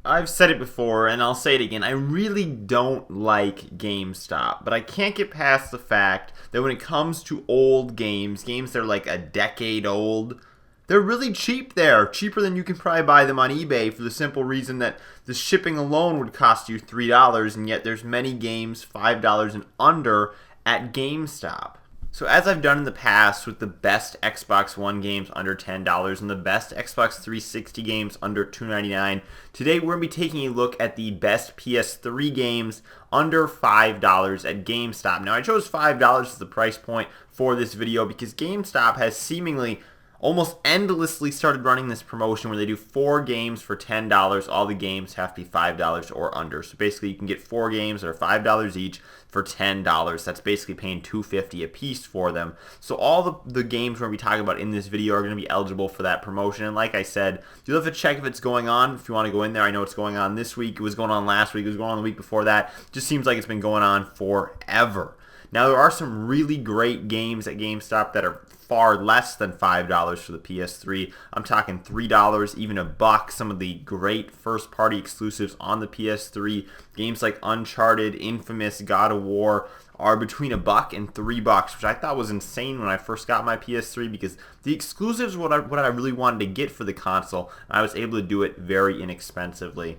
I've said it before, and I'll say it again. I really don't like GameStop, but I can't get past the fact that when it comes to old games that are like a decade old, they're really cheap there. Cheaper than you can probably buy them on eBay for the simple reason that the shipping alone would cost you $3, and yet there's many games $5 and under at GameStop. So as I've done in the past with the best Xbox One games under $10 and the best Xbox 360 games under $2.99, today we're going to be taking a look at the best PS3 games under $5 at GameStop. Now I chose $5 as the price point for this video because GameStop has seemingly almost endlessly started running this promotion where they do 4 games for $10. All the games have to be $5 or under. So basically you can get 4 games that are $5 each for $10. That's basically paying $2.50 a piece for them. So all the games we're going to be talking about in this video are going to be eligible for that promotion. And like I said, you'll have to check if it's going on if you want to go in there. I know it's going on this week. It was going on last week. It was going on the week before that. It just seems like it's been going on forever. Now, there are some really great games at GameStop that are far less than $5 for the PS3. I'm talking $3, even $1. Some of the great first-party exclusives on the PS3, games like Uncharted, Infamous, God of War, are between $1 and $3, which I thought was insane when I first got my PS3 because the exclusives were what I really wanted to get for the console, and I was able to do it very inexpensively.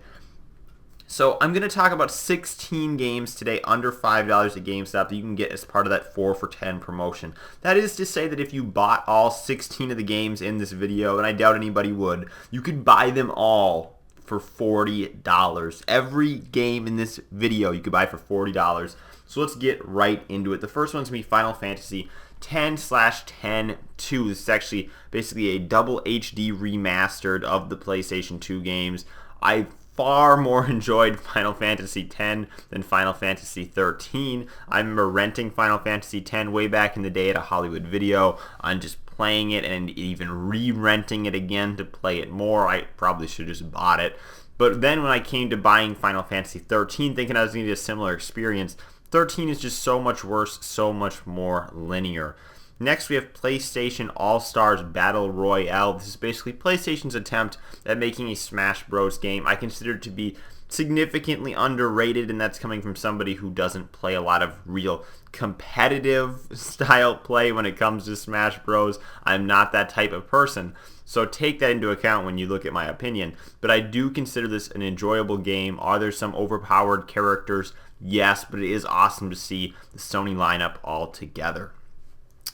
So I'm going to talk about 16 games today under $5 at GameStop that you can get as part of that 4 for $10 promotion. That is to say that if you bought all 16 of the games in this video, and I doubt anybody would, you could buy them all for $40. Every game in this video you could buy for $40. So let's get right into it. The first one's going to be Final Fantasy 10/10-2. This is actually basically a double HD remastered of the PlayStation 2 games. I far more enjoyed Final Fantasy X than Final Fantasy 13. I remember renting Final Fantasy X way back in the day at a Hollywood Video and just playing it and even re-renting it again to play it more. I probably should have just bought it. But then when I came to buying Final Fantasy 13, thinking I was going to get a similar experience, 13 is just so much worse, so much more linear. Next, we have PlayStation All-Stars Battle Royale. This is basically PlayStation's attempt at making a Smash Bros. Game. I consider it to be significantly underrated, and that's coming from somebody who doesn't play a lot of real competitive style play when it comes to Smash Bros. I'm not that type of person. So take that into account when you look at my opinion. But I do consider this an enjoyable game. Are there some overpowered characters? Yes, but it is awesome to see the Sony lineup all together.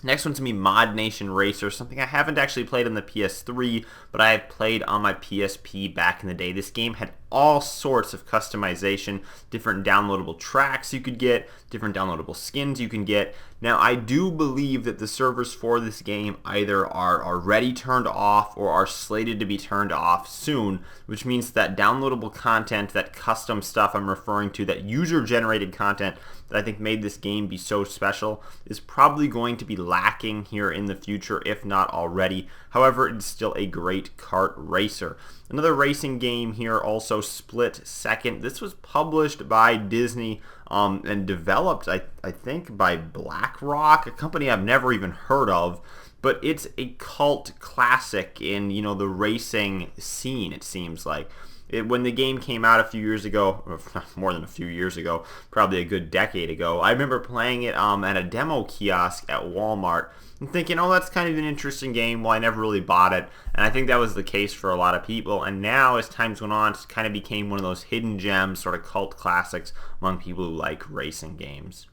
Next one's going to be ModNation Racers, something I haven't actually played on the PS3, but I have played on my PSP back in the day. This game had all sorts of customization, different downloadable tracks you could get, different downloadable skins you can get. Now, I do believe that the servers for this game either are already turned off or are slated to be turned off soon, which means that downloadable content, that custom stuff I'm referring to, that user-generated content that I think made this game be so special, is probably going to be lacking here in the future, if not already. However, it's still a great kart racer. Another racing game here, also Split Second. This was published by Disney and developed, I think, by BlackRock, a company I've never even heard of. But it's a cult classic in, the racing scene, it seems like. When the game came out a few years ago, or more than a few years ago, probably a good decade ago, I remember playing it at a demo kiosk at Walmart and thinking, oh, that's kind of an interesting game. Well, I never really bought it, and I think that was the case for a lot of people. And now, as time's gone on, it kind of became one of those hidden gems, sort of cult classics among people who like racing games.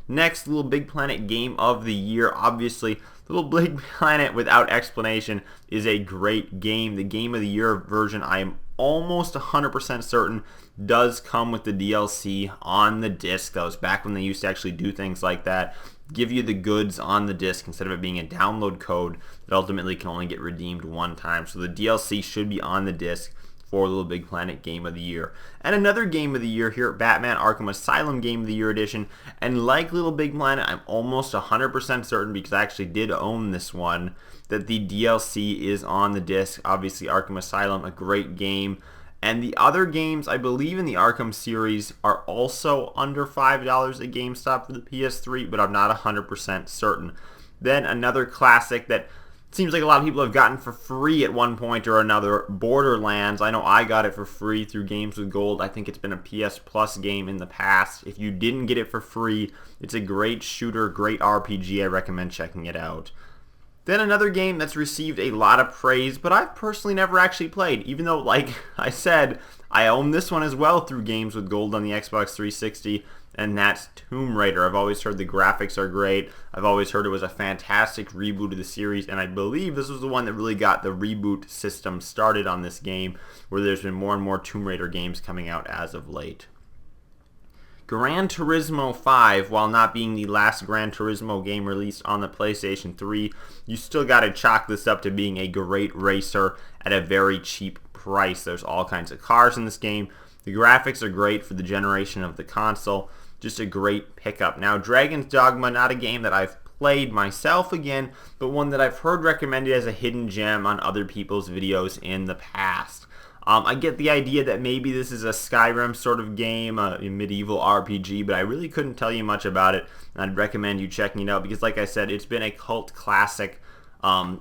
Next, LittleBigPlanet Game of the Year. Obviously, LittleBigPlanet, without explanation, is a great game. The Game of the Year version, I am almost 100% certain, does come with the DLC on the disc. That was back when they used to actually do things like that. Give you the goods on the disc instead of it being a download code that ultimately can only get redeemed one time. So the DLC should be on the disc for LittleBigPlanet Game of the Year. And another Game of the Year here, Batman Arkham Asylum Game of the Year edition. And like LittleBigPlanet, I'm almost 100% certain, because I actually did own this one, that the DLC is on the disc. Obviously, Arkham Asylum, a great game. And the other games, I believe, in the Arkham series are also under $5 at GameStop for the PS3, but I'm not 100% certain. Then another classic that seems like a lot of people have gotten for free at one point or another. Borderlands, I know I got it for free through Games with Gold. I think it's been a PS Plus game in the past. If you didn't get it for free, it's a great shooter, great RPG. I recommend checking it out. Then another game that's received a lot of praise, but I've personally never actually played, even though, like I said, I own this one as well through Games with Gold on the Xbox 360, and that's Tomb Raider. I've always heard the graphics are great. I've always heard it was a fantastic reboot of the series, and I believe this was the one that really got the reboot system started on this game, where there's been more and more Tomb Raider games coming out as of late. Gran Turismo 5, while not being the last Gran Turismo game released on the PlayStation 3, you still gotta chalk this up to being a great racer at a very cheap price. There's all kinds of cars in this game. The graphics are great for the generation of the console. Just a great pickup. Now, Dragon's Dogma, not a game that I've played myself again, but one that I've heard recommended as a hidden gem on other people's videos in the past. I get the idea that maybe this is a Skyrim sort of game, a medieval RPG, but I really couldn't tell you much about it, and I'd recommend you checking it out because, like I said, it's been a cult classic,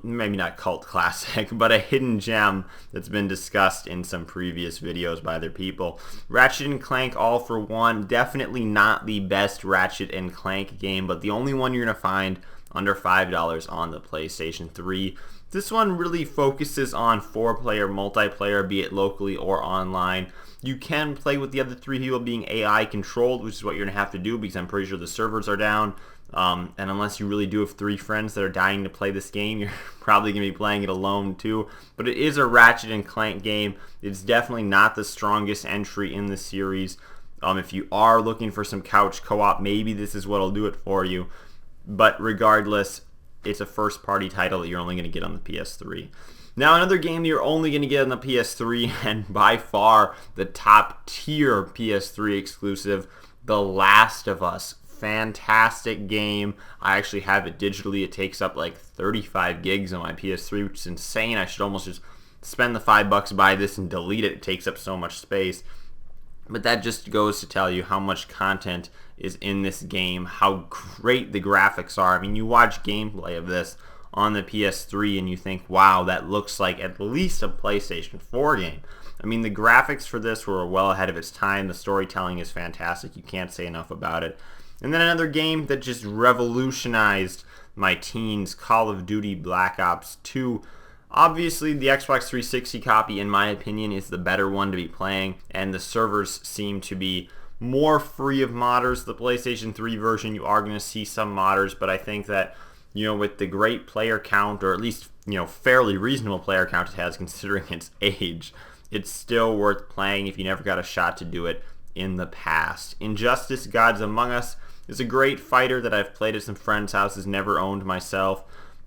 maybe not cult classic, but a hidden gem that's been discussed in some previous videos by other people. Ratchet Clank All for One, definitely not the best Ratchet and Clank game, but the only one you're going to find under $5 on the PlayStation 3. This one really focuses on 4-player multiplayer, be it locally or online. You can play with the other 3 people being AI controlled, which is what you're going to have to do because I'm pretty sure the servers are down. And unless you really do have 3 friends that are dying to play this game, you're probably going to be playing it alone too. But it is a Ratchet and Clank game. It's definitely not the strongest entry in the series. If you are looking for some couch co-op, maybe this is what'll do it for you. But regardless, it's a first-party title that you're only going to get on the PS3. Now, another game that you're only going to get on the PS3, and by far the top-tier PS3 exclusive, The Last of Us. Fantastic game. I actually have it digitally. It takes up like 35 gigs on my PS3, which is insane. I should almost just spend the $5, buy this, and delete it. It takes up so much space. But that just goes to tell you how much content is in this game, how great the graphics are. I mean, you watch gameplay of this on the PS3 and you think, wow, that looks like at least a PlayStation 4 game. I mean, the graphics for this were well ahead of its time. The storytelling is fantastic. You can't say enough about it. And then another game that just revolutionized my teens, Call of Duty Black Ops 2. Obviously, the Xbox 360 copy, in my opinion, is the better one to be playing, and the servers seem to be more free of modders. The PlayStation 3 version, you are going to see some modders, but I think that, with the great player count, or at least, fairly reasonable player count it has considering its age, it's still worth playing if you never got a shot to do it in the past. Injustice Gods Among Us is a great fighter that I've played at some friends' houses, never owned myself.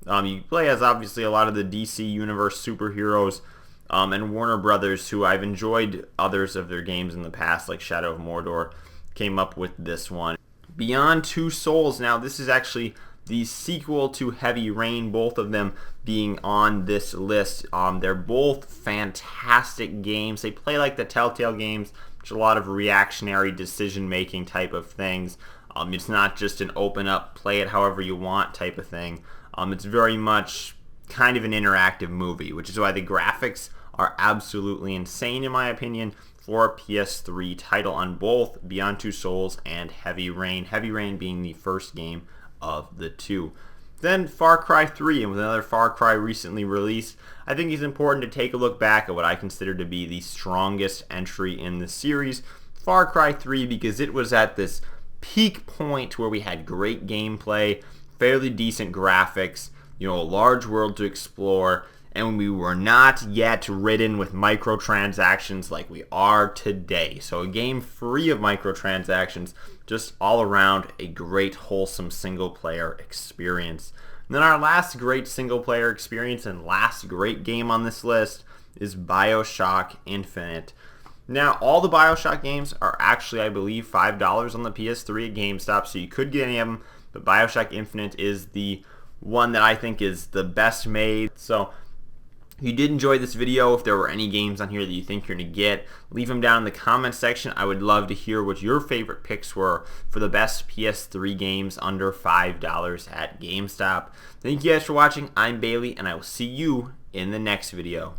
You play as obviously a lot of the DC Universe superheroes and Warner Brothers, who I've enjoyed others of their games in the past, like Shadow of Mordor, came up with this one. Beyond Two Souls, now this is actually the sequel to Heavy Rain, both of them being on this list. They're both fantastic games. They play like the Telltale games, which are a lot of reactionary decision-making type of things. It's not just an open up, play it however you want type of thing. It's very much kind of an interactive movie, which is why the graphics are absolutely insane in my opinion for a PS3 title on both Beyond Two Souls and Heavy Rain. Heavy Rain being the first game of the two. Then Far Cry 3, and with another Far Cry recently released, I think it's important to take a look back at what I consider to be the strongest entry in the series, Far Cry 3, because it was at this peak point where we had great gameplay, fairly decent graphics, a large world to explore, and we were not yet ridden with microtransactions like we are today. So a game free of microtransactions, just all around a great wholesome single player experience. And then our last great single player experience and last great game on this list is BioShock Infinite. Now, all the BioShock games are actually, I believe, $5 on the PS3 at GameStop, so you could get any of them, but BioShock Infinite is the one that I think is the best made. So If you did enjoy this video, if there were any games on here that you think you're going to get, leave them down in the comment section. I would love to hear what your favorite picks were for the best PS3 games under $5 at GameStop. Thank you guys for watching. I'm Bailey, and I will see you in the next video.